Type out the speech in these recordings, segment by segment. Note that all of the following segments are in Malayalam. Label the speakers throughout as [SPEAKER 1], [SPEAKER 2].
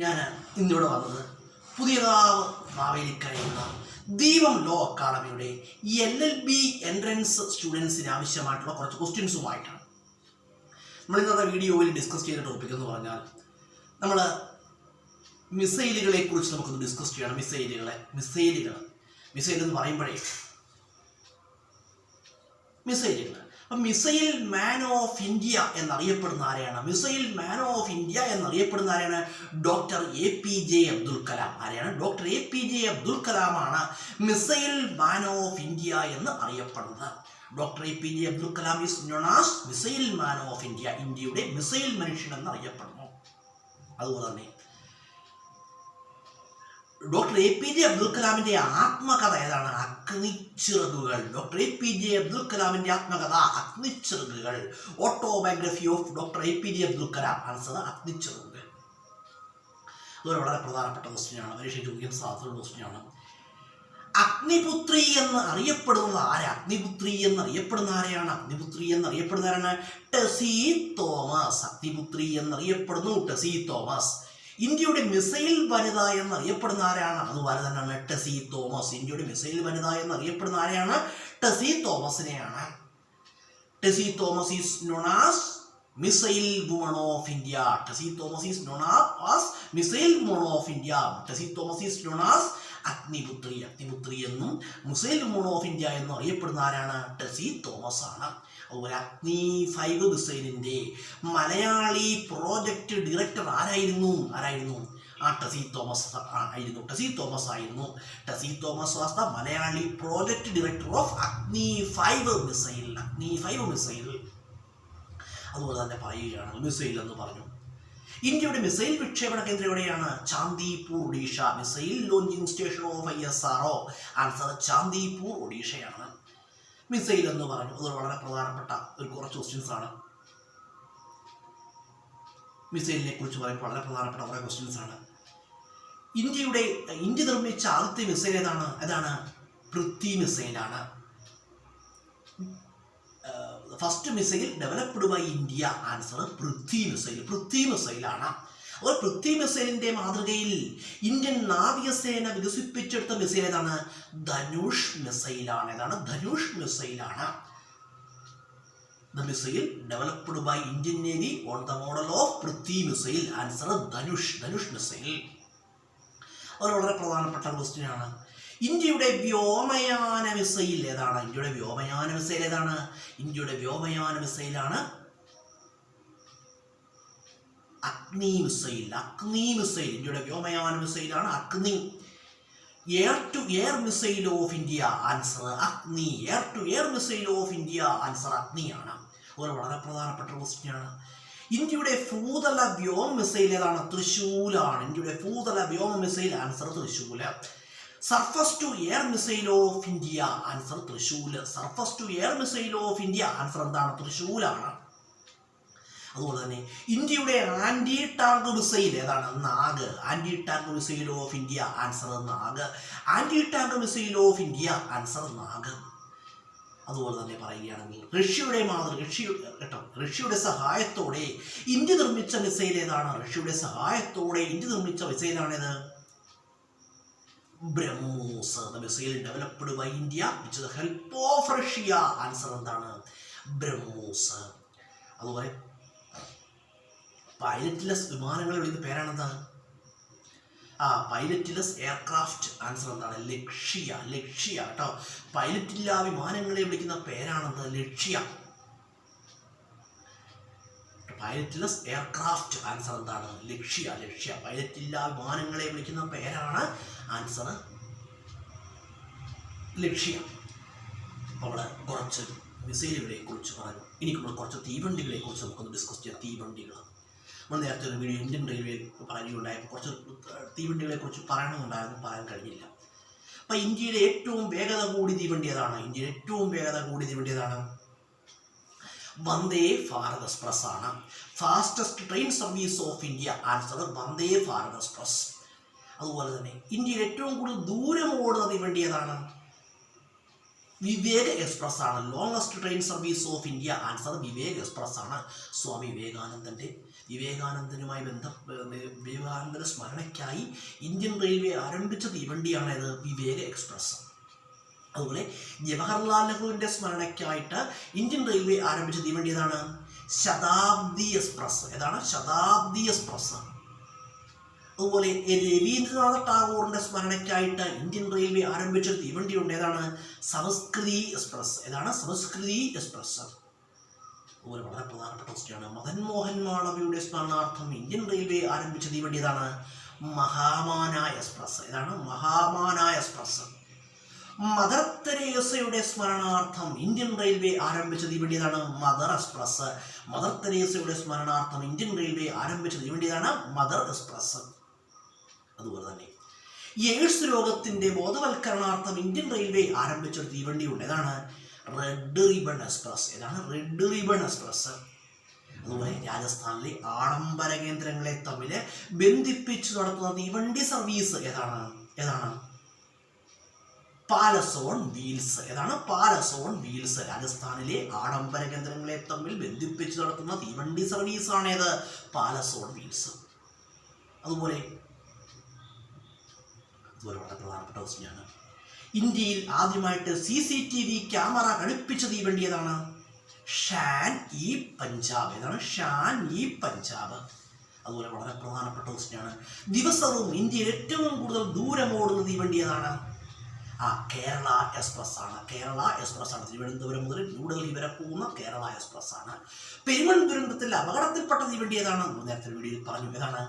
[SPEAKER 1] ഞാൻ ഇന്നിവിടെ വന്നത് പുതിയകാവ് മാവേലിക്കരയുള്ള ദീപം ലോ അക്കാഡമിയുടെ LLB എൻട്രൻസ് സ്റ്റുഡൻസിന് ആവശ്യമായിട്ടുള്ള കുറച്ച് ക്വസ്റ്റ്യൻസുമായിട്ടാണ് നമ്മൾ ഇന്നത്തെ വീഡിയോയിൽ ഡിസ്കസ് ചെയ്ത ടോപ്പിക് എന്ന് പറഞ്ഞാൽ നമ്മൾ മിസൈലുകളെ കുറിച്ച് നമുക്കൊന്ന് ഡിസ്കസ് ചെയ്യണം. മിസൈൽ എന്ന് പറയുമ്പോഴേ മിസൈലുകൾ അപ്പം മിസൈൽ മാൻ ഓഫ് ഇന്ത്യ എന്നറിയപ്പെടുന്ന ആരെയാണ്? മിസൈൽ മാൻ ഓഫ് ഇന്ത്യ എന്നറിയപ്പെടുന്ന ആരെയാണ്? Doctor APJ Abdul Kalam. ആരെയാണ്? ഡോക്ടർ APJ അബ്ദുൽ കലാമാണ് മിസൈൽ മാൻ ഓഫ് ഇന്ത്യ എന്ന് അറിയപ്പെടുന്നത്. Doctor APJ Abdul Kalam is known as missile man of India, ഇന്ത്യയുടെ മിസൈൽ മനുഷ്യൻ എന്നറിയപ്പെടുന്നു. അതുപോലെ തന്നെ ഡോക്ടർ APJ അബ്ദുൽ കലാമിന്റെ ആത്മകഥ ഏതാണ്? അഗ്നിച്ചിറകുകൾ. ഡോക്ടർ APJ അബ്ദുൽ കലാമിന്റെ ആത്മകഥ Agnichirakukal. Autobiography of doctor APJ Abdul Kalam. Answer Agnichirakukal. അതൊരു വളരെ പ്രധാനപ്പെട്ട ക്വസ്റ്റ്യനാണ്, പരീക്ഷ ചോദിക്കാൻ സാധ്യതയുള്ള ക്വസ്റ്റ്യനാണ്. അഗ്നിപുത്രി എന്ന് അറിയപ്പെടുന്നത് ആരാ? അഗ്നിപുത്രി എന്നറിയപ്പെടുന്ന ആരാണ്? ടെസി തോമസ്. അഗ്നിപുത്രി എന്നറിയപ്പെടുന്നു ടെസി തോമസ്. ഇന്ത്യയുടെ മിസൈൽ വനിത എന്നറിയപ്പെടുന്ന ആരാണ്? അതുപോലെ തന്നെയാണ് ടെസി തോമസ്. ഇന്ത്യയുടെ മിസൈൽ വനിത എന്നറിയപ്പെടുന്ന ആരെയാണ്? ടെസി തോമസിനെയാണ്. Tessy Thomas is known as missile woman of India. Tessy Thomas is known as missile woman of India. Tessy Thomas is known as Agniputri എന്നും മിസൈൽ വുമൺ ഓഫ് ഇന്ത്യ എന്നും അറിയപ്പെടുന്ന ആരാണ്? ടെസി തോമസ് ആണ്. അതുപോലെ അഗ്നി 5 മിസൈലിന്റെ മലയാളി പ്രോജക്റ്റ് ഡയറക്ടർ ആരായിരുന്നു? ടെസി തോമസ് ആയിരുന്നു. Tessy Thomas was the Malayali project director of അഗ്നി 5 മിസൈൽ. അതുപോലെ തന്നെ പറയുകയാണ് മിസൈൽ എന്ന് പറഞ്ഞു. ഇന്ത്യയുടെ മിസൈൽ വിക്ഷേപണ കേന്ദ്രം എവിടെയാണ്? Chandipur, Odisha. Missile launching station of ISRO. Answer Chandipur, ഒഡീഷയാണ്. മിസൈൽ എന്ന് പറഞ്ഞു. അത് വളരെ പ്രധാനപ്പെട്ട ഒരു കുറച്ച് ക്വസ്റ്റ്യൻസ് ആണ്. മിസൈലിനെ കുറിച്ച് പറയുമ്പോൾ വളരെ പ്രധാനപ്പെട്ട കുറേ ക്വസ്റ്റ്യൻസ് ആണ്. ഇന്ത്യ നിർമ്മിച്ച ആദ്യത്തെ മിസൈൽ ഏതാണ്? പൃഥ്വി മിസൈലാണ്. First missile developed by India. Answer Prithvi മിസൈലാണ്. ഒരു പൃഥ്വി മിസൈലിന്റെ മാതൃകയിൽ ഇന്ത്യൻ നാവികസേന വികസിപ്പിച്ചെടുത്ത മിസൈൽ ഏതാണ്? ധനുഷ് മിസൈലാണ്. The missile developed by Indian Navy on the model of Prithvi missile. Answer Dhanush missile. ഒരു വളരെ പ്രധാനപ്പെട്ട ക്വസ്റ്റ്യൻ ആണ്. ഇന്ത്യയുടെ വ്യോമയാന മിസൈൽ ഏതാണ്? ഇന്ത്യയുടെ വ്യോമയാന മിസൈലാണ് അഗ്നി മിസൈൽ. ഇന്ത്യയുടെ വ്യോമയാന മിസൈലാണ് Agni. Air to air missile of India. Answer Agni. Answer അഗ്നിയാണ്. ഒരു വളരെ പ്രധാനപ്പെട്ട ക്വസ്റ്റ്യനാണ്. ഇന്ത്യയുടെ ഭൂതല വ്യോമ മിസൈൽ ഏതാണ്? തൃശൂലാണ്. Answer Trishul. Surface to air missile of India. Answer Trishul. Answer എന്താണ്? തൃശൂലാണ്. അതുപോലെ തന്നെ ഇന്ത്യയുടെ ആന്റി ടാങ്ക് മിസൈൽ ഏതാണ്? Nag. Missile of India. Answer Nag. Missile of India. Answer Nag. അതുപോലെ തന്നെ പറയുകയാണെങ്കിൽ റഷ്യയുടെ സഹായത്തോടെ ഇന്ത്യ നിർമ്മിച്ച മിസൈൽ ഏതാണ്? മിസൈലാണേത്? BrahMos. The missile developed by India with the help of Russia. Answer എന്താണ്? ബ്രഹ്മോസ്. അതുപോലെ പൈലറ്റ്ലെസ് വിമാനങ്ങളെ വിളിക്കുന്ന പേരാണെന്താണ്? പൈലറ്റ്ലെസ് എയർക്രാഫ്റ്റ്. ആൻസർ എന്താണ്? ലക്ഷ്യ കേട്ടോ. പൈലറ്റില്ലാ വിമാനങ്ങളെ വിളിക്കുന്ന പേരാണെന്ത്? ലക്ഷ്യ. പൈലറ്റ്ലെസ് എയർക്രാഫ്റ്റ്. ആൻസർ എന്താണ്? ലക്ഷ്യ. പൈലറ്റില്ലാ വിമാനങ്ങളെ വിളിക്കുന്ന പേരാണ്. ആൻസർ ലക്ഷ്യ. അവിടെ കുറച്ച് മിസൈലുകളെ കുറിച്ച് പറഞ്ഞു. ഇനി കുറച്ച് തീവണ്ടികളെ കുറിച്ച് നമുക്കൊന്ന് ഡിസ്കസ് ചെയ്യാം. തീവണ്ടികൾ നമ്മൾ നേരത്തെ ഒരു വീഡിയോ ഇന്ത്യൻ റെയിൽവേ പറയുകയുണ്ടായപ്പോൾ കുറച്ച് തീവണ്ടികളെ കുറിച്ച് പറയണമെന്നുണ്ടായിരുന്നു, പറയാൻ കഴിഞ്ഞില്ല. അപ്പം ഇന്ത്യയിലെ ഏറ്റവും വേഗത കൂടിയ തീവണ്ടി ഏതാണ്? വന്ദേ ഭാരത് എക്സ്പ്രസ് ആണ്. Fastest train service of India. Answer Vande Bharat express. അതുപോലെ തന്നെ ഇന്ത്യയിൽ ഏറ്റവും കൂടുതൽ ദൂരം ഓടുന്ന തീവണ്ടി ഏതാണ്? വിവേക് എക്സ്പ്രസ് ആണ്. Longest train service of India. Answer Vivek express ആണ്. സ്വാമി വിവേകാനന്ദന്റെ വിവേകാനന്ദന്റെ സ്മരണയ്ക്കായി ഇന്ത്യൻ റെയിൽവേ ആരംഭിച്ച തീവണ്ടിയാണിത് വിവേക എക്സ്പ്രസ്. അതുപോലെ ജവഹർലാൽ നെഹ്റുവിൻ്റെ സ്മരണയ്ക്കായിട്ട് ഇന്ത്യൻ റെയിൽവേ ആരംഭിച്ച തീവണ്ടി ഏതാണ്? ശതാബ്ദി എക്സ്പ്രസ്. ഏതാണ്? ശതാബ്ദി എക്സ്പ്രസ്. അതുപോലെ രവീന്ദ്രനാഥ ടാഗോറിന്റെ സ്മരണയ്ക്കായിട്ട് ഇന്ത്യൻ റെയിൽവേ ആരംഭിച്ച തീവണ്ടി ഉണ്ട്. ഏതാണ്? സംസ്കൃതി എക്സ്പ്രസ്. ഏതാണ്? സംസ്കൃതി എക്സ്പ്രസ്. അതുപോലെ വളരെ പ്രധാനപ്പെട്ട ക്വസ്റ്റ്യാണ്. മദൻ മോഹൻ മാളവ്യയുടെ സ്മരണാർത്ഥം ഇന്ത്യൻ റെയിൽവേ ആരംഭിച്ച തീവണ്ടി ഏതാണ്? മഹാമാന എക്സ്പ്രസ്. ഏതാണ്? മഹാമാന എക്സ്പ്രസ്. മദർ തെരേസയുടെ സ്മരണാർത്ഥം ഇന്ത്യൻ റെയിൽവേ ആരംഭിച്ച തീവണ്ടി ഏതാണ്? Mother express. മദർ തെരേസയുടെ സ്മരണാർത്ഥം ഇന്ത്യൻ റെയിൽവേ ആരംഭിച്ച തീവണ്ടി ഏതാണ്? Mother express. അതുപോലെ തന്നെ എയ്ഡ്സ് രോഗത്തിന്റെ ബോധവൽക്കരണാർത്ഥം ഇന്ത്യൻ റെയിൽവേ ആരംഭിച്ച ഒരു തീവണ്ടി ഉണ്ട്. ഏതാണ്? Red ribbon express. ഏതാണ്? Red ribbon express. അതുപോലെ രാജസ്ഥാനിലെ ആഡംബര കേന്ദ്രങ്ങളെ തമ്മിൽ ബന്ധിപ്പിച്ച് നടത്തുന്ന തീവണ്ടി സർവീസ് ഏതാണ്? Palace on wheels. ഏതാണ്? Palace on wheels. രാജസ്ഥാനിലെ ആഡംബര കേന്ദ്രങ്ങളെ തമ്മിൽ ബന്ധിപ്പിച്ച് നടത്തുന്ന തീവണ്ടി സർവീസാണേത്? Palace on wheels. അതുപോലെ വളരെ പ്രധാനപ്പെട്ട ക്വസ്റ്റ്യനാണ്. ഇന്ത്യയിൽ ആദ്യമായിട്ട് CCTV ക്യാമറ ഘടിപ്പിച്ച തീവണ്ടി ഏതാണ്? ഷാൻ ഇ പഞ്ചാബ്. ഏതാണ്? ഷാൻ ഇ പഞ്ചാബ്. അതുപോലെ വളരെ പ്രധാനപ്പെട്ട ക്വസ്റ്റ്യനാണ്. ദിവസവും ഇന്ത്യയിൽ ഏറ്റവും കൂടുതൽ ദൂരം ഓടുന്ന തീവണ്ടി ഏതാണ്? കേരള എക്സ്പ്രസ് ആണ്. കേരള എക്സ്പ്രസ് ആണ്. തിരുവനന്തപുരം മുതൽ ന്യൂഡൽഹി വരെ പോകുന്ന കേരള എക്സ്പ്രസ് ആണ്. പെരുമൺ ദുരന്തത്തിൽ അപകടത്തിൽപ്പെട്ട തീവണ്ടി ഏതാണ്? നേരത്തെ വീഡിയോയിൽ പറഞ്ഞു. ഏതാണ്?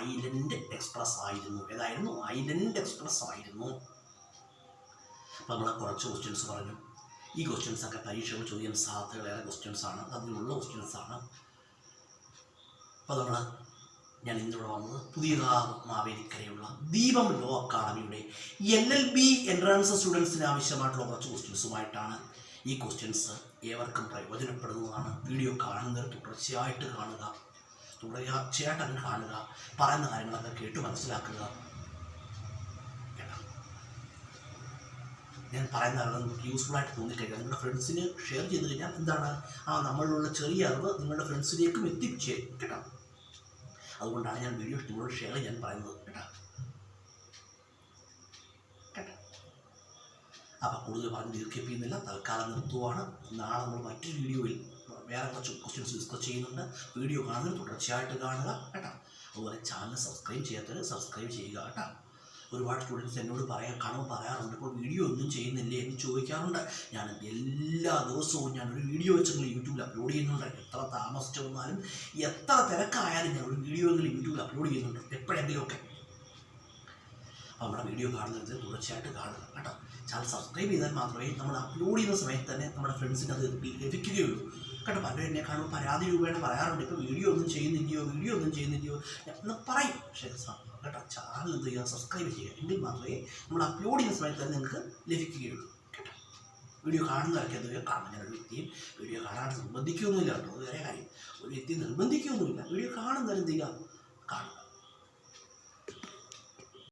[SPEAKER 1] ഐലൻഡ് എക്സ്പ്രസ് ആയിരുന്നു. ഏതായിരുന്നു? ഐലൻഡ് എക്സ്പ്രസ് ആയിരുന്നു. അപ്പോൾ നമ്മൾ കുറച്ച് ക്വസ്റ്റ്യൻസ് പറഞ്ഞു. ഈ ക്വസ്റ്റ്യൻസ് ഒക്കെ പരീക്ഷകൾ ചോദിക്കാൻ സാധ്യതകളേറെ ക്വസ്റ്റ്യൻസ് ആണ്. അതിനുള്ള ക്വസ്റ്റ്യൻസ് ആണ്. അപ്പോൾ ഞാൻ ഇന്നിവിടെ വന്നത് പുതിയകാവ് മാവേലിക്കരയുള്ള ദീപം ലോ അക്കാഡമിയുടെ LLB എൻട്രൻസ് സ്റ്റുഡൻസിന് ആവശ്യമായിട്ടുള്ള കുറച്ച് ക്വസ്റ്റ്യൻസുമായിട്ടാണ്. ഈ ക്വസ്റ്റ്യൻസ് ഏവർക്കും പ്രയോജനപ്പെടുന്നതാണ്. വീഡിയോ കാണുന്നവർ തുടർച്ചയായിട്ട് കാണുക, പറയുന്ന കാര്യങ്ങളൊക്കെ കേട്ട് മനസ്സിലാക്കുക. ഞാൻ പറയുന്ന അറിവ് നിങ്ങൾക്ക് യൂസ്ഫുൾ ആയിട്ട് തോന്നിക്കഴിഞ്ഞാൽ നിങ്ങളുടെ ഫ്രണ്ട്സിന് ഷെയർ ചെയ്ത് കഴിഞ്ഞാൽ എന്താണ്? നമ്മളിലുള്ള ചെറിയ അറിവ് നിങ്ങളുടെ ഫ്രണ്ട്സിലേക്കും എത്തിച്ചേരും കേട്ടോ. അതുകൊണ്ടാണ് ഞാൻ വീഡിയോ നിങ്ങളോട് ഷെയർ ചെയ്യാൻ പറയുന്നത് കേട്ടോ. അപ്പോൾ കൂടുതൽ പറഞ്ഞ് ദീർഘിപ്പിക്കുന്നില്ല, തൽക്കാലം നിർത്തുവാണ്. നാളെ നമ്മൾ മറ്റൊരു വീഡിയോയിൽ വേറെ കുറച്ച് ക്വസ്റ്റ്യൻസ് ഡിസ്കസ് ചെയ്യുന്നുണ്ട്. വീഡിയോ കാണുന്നത് തുടർച്ചയായിട്ട് കാണുക കേട്ടോ. അതുപോലെ ചാനൽ സബ്സ്ക്രൈബ് ചെയ്യാത്തവർ സബ്സ്ക്രൈബ് ചെയ്യുക കേട്ടോ. ഒരുപാട് സ്റ്റുഡൻസ് എന്നോട് പറയാറുണ്ട്, ഇപ്പോൾ വീഡിയോ ഒന്നും ചെയ്യുന്നില്ലേ എന്ന് ചോദിക്കാറുണ്ട്. ഞാൻ എല്ലാ ദിവസവും ഞാനൊരു വീഡിയോ വെച്ചെങ്കിലും യൂട്യൂബിൽ അപ്ലോഡ് ചെയ്യുന്നുണ്ട്. എത്ര താമസിച്ചു വന്നാലും എത്ര തിരക്കായാലും ഞാൻ ഒരു വീഡിയോ എങ്കിലും യൂട്യൂബിൽ അപ്ലോഡ് ചെയ്യുന്നുണ്ട് എപ്പോഴെങ്കിലുമൊക്കെ. അപ്പോൾ നമ്മുടെ വീഡിയോ കാണുന്നത് തുടർച്ചയായിട്ട് കാണുക കേട്ടോ. ചാനൽ സബ്സ്ക്രൈബ് ചെയ്താൽ മാത്രമേ നമ്മൾ അപ്ലോഡ് ചെയ്യുന്ന സമയത്ത് തന്നെ നമ്മുടെ ഫ്രണ്ട്സിന് അത് ലഭിക്കുകയുള്ളൂ കേട്ടോ. പലരും എന്നെ കാണുമ്പോൾ പരാതി രൂപേണ പറയാറുണ്ട്, ഇപ്പോൾ വീഡിയോ ഒന്നും ചെയ്യുന്നില്ലയോ എന്ന് പറയും. പക്ഷേ കേട്ടോ, ചാനൽ എന്ത് ചെയ്യുക? സബ്സ്ക്രൈബ് ചെയ്യുക. എങ്കിൽ മാത്രമേ നമ്മൾ അപ്ലോഡ് ചെയ്യുന്ന സമയത്ത് തന്നെ നിങ്ങൾക്ക് ലഭിക്കുകയുള്ളൂ കേട്ടോ. വീഡിയോ കാണുന്നവരൊക്കെ എന്ത് കാണും. ഞാനൊരു വ്യക്തിയും വീഡിയോ കാണാൻ നിർബന്ധിക്കുകയൊന്നുമില്ല കേട്ടോ. അത് വേറെ കാര്യം. ഒരു വ്യക്തി നിർബന്ധിക്കുകയൊന്നുമില്ല. വീഡിയോ കാണുന്നവരെന്ത് ചെയ്യുക? കാണും.